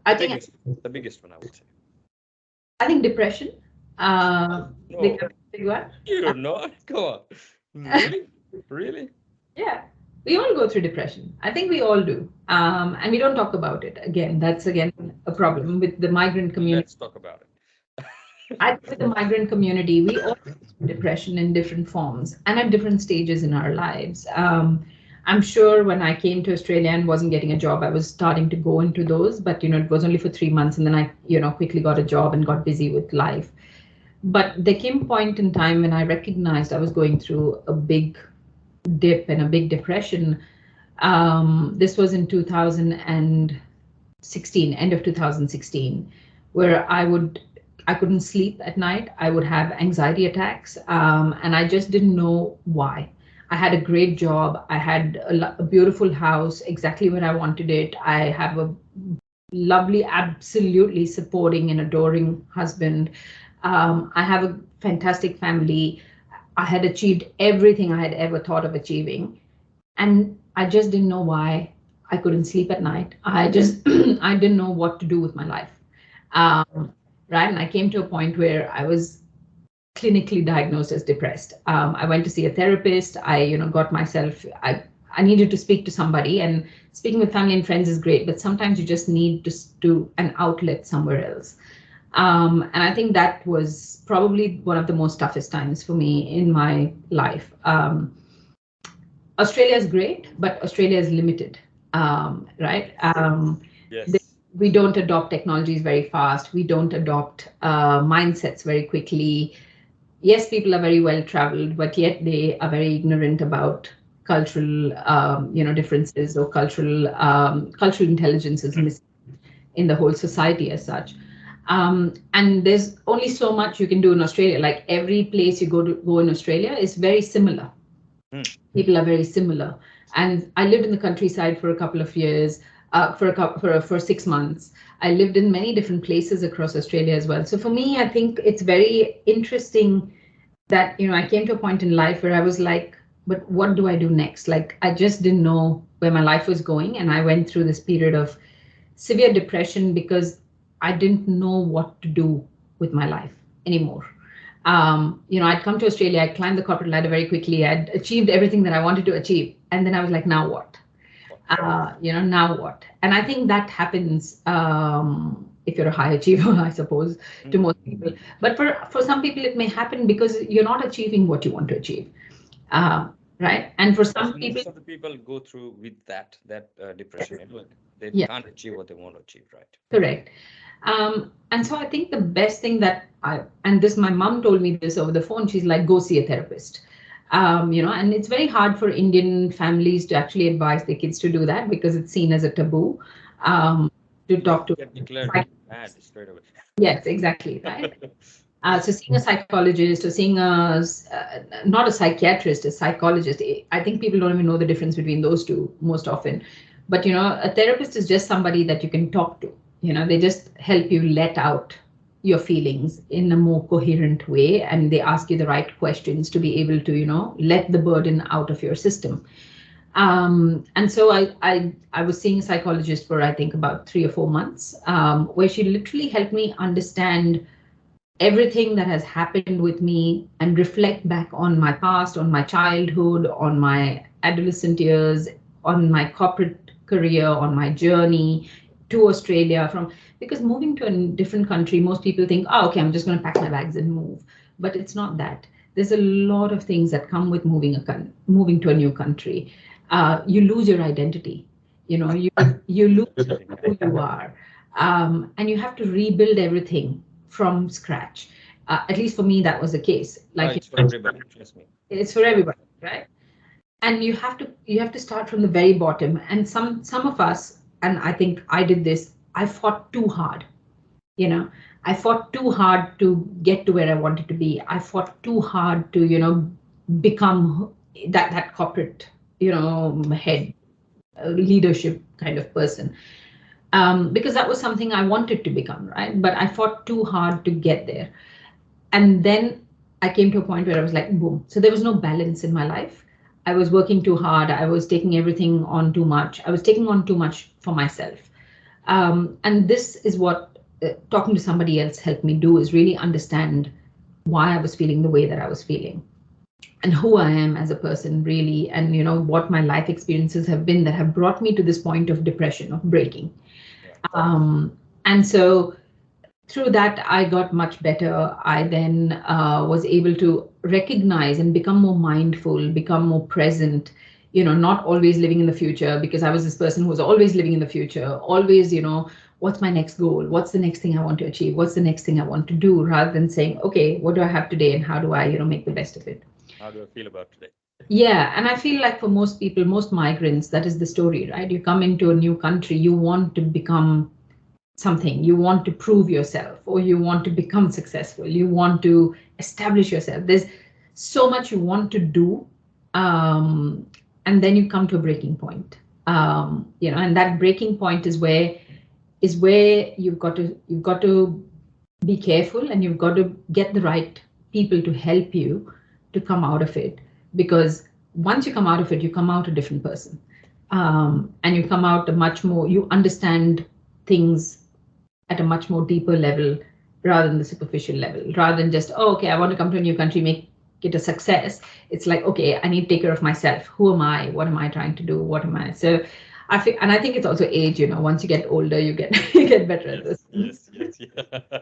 I think the biggest one, I would say. I think depression. No, Big one. you're not. Come on. Really? Really? Yeah, we all go through depression. I think we all do. And we don't talk about it. Again, that's again a problem with the migrant community. Let's talk about it. I think with the migrant community, we all go through depression in different forms and at different stages in our lives. I'm sure when I came to Australia and wasn't getting a job, I was starting to go into those, but it was only for 3 months, and then I, quickly got a job and got busy with life. But there came a point in time when I recognized I was going through a big dip and a big depression. This was in 2016, end of 2016, where I couldn't sleep at night. I would have anxiety attacks, and I just didn't know why. I had a great job. I had a beautiful house, exactly where I wanted it. I have a lovely, absolutely supporting and adoring husband. I have a fantastic family. I had achieved everything I had ever thought of achieving. And I just didn't know why I couldn't sleep at night. I didn't know what to do with my life. Right. And I came to a point where I was clinically diagnosed as depressed. I went to see a therapist. I, got myself, I needed to speak to somebody, and speaking with family and friends is great, but sometimes you just need to do an outlet somewhere else. And I think that was probably one of the most toughest times for me in my life. Australia is great, but Australia is limited, right? Yes. We don't adopt technologies very fast. We don't adopt mindsets very quickly. Yes, people are very well traveled, but yet they are very ignorant about cultural, differences, or cultural intelligences missing in the whole society as such. And there's only so much you can do in Australia. Like every place you go in Australia is very similar. People are very similar. And I lived in the countryside for a couple of years, for 6 months. I lived in many different places across Australia as well. So for me, I think it's very interesting that, I came to a point in life where I was like, but what do I do next? Like, I just didn't know where my life was going. And I went through this period of severe depression because I didn't know what to do with my life anymore. I'd come to Australia, I climbed the corporate ladder very quickly. I'd achieved everything that I wanted to achieve. And then I was like, now what? Now what? And I think that happens if you're a high achiever, I suppose, to most people. But for some people, it may happen because you're not achieving what you want to achieve. Right. And for some people, most of the people go through with that depression. They can't achieve what they want to achieve, right? Correct. And so I think the best thing that my mom told me this over the phone, she's like, go see a therapist. And it's very hard for Indian families to actually advise their kids to do that because it's seen as a taboo to talk to. Get declared bad straight away. Yes, exactly. Right. So seeing a psychologist or seeing not a psychiatrist, a psychologist, I think people don't even know the difference between those two most often. But, a therapist is just somebody that you can talk to. They just help you let out your feelings in a more coherent way, and they ask you the right questions to be able to, let the burden out of your system. And so I was seeing a psychologist for, I think, about 3 or 4 months, where she literally helped me understand everything that has happened with me and reflect back on my past, on my childhood, on my adolescent years, on my corporate career, on my journey to Australia. Because moving to a different country, most people think, oh, okay, I'm just going to pack my bags and move. But it's not that. There's a lot of things that come with moving to a new country. You lose your identity. You lose who you are, and you have to rebuild everything from scratch. At least for me, that was the case. Like, it's for everybody, trust me. It's for everybody, right? And you have to start from the very bottom. And some of us, and I think I did this, I fought too hard. I fought too hard to get to where I wanted to be. I fought too hard to, become that corporate, head, leadership kind of person. Because that was something I wanted to become, right? But I fought too hard to get there. And then I came to a point where I was like, boom. So there was no balance in my life. I was working too hard. I was taking everything on too much. I was taking on too much for myself. And this is what talking to somebody else helped me do, is really understand why I was feeling the way that I was feeling, and who I am as a person, really, and what my life experiences have been that have brought me to this point of depression, of breaking. Yeah. And so through that, I got much better. I then was able to recognize and become more mindful, become more present, not always living in the future, because I was this person who was always living in the future, always, what's my next goal? What's the next thing I want to achieve? What's the next thing I want to do? Rather than saying, okay, what do I have today and how do I, make the best of it? How do I feel about today? Yeah, and I feel like for most people, most migrants, that is the story, right? You come into a new country, you want to become something, you want to prove yourself, or you want to become successful, you want to establish yourself. There's so much you want to do, and then you come to a breaking point. And that breaking point is where you've got to be careful, and you've got to get the right people to help you to come out of it, because once you come out of it, you come out a different person, and you come out a much more, you understand things at a much more deeper level, rather than the superficial level, rather than just, oh, okay, I want to come to a new country, make it a success. It's like, okay, I need to take care of myself. Who am I? What am I trying to do? What am I? So I think it's also age, once you get older, you get you get better at this. Yes, yes, yes, yeah.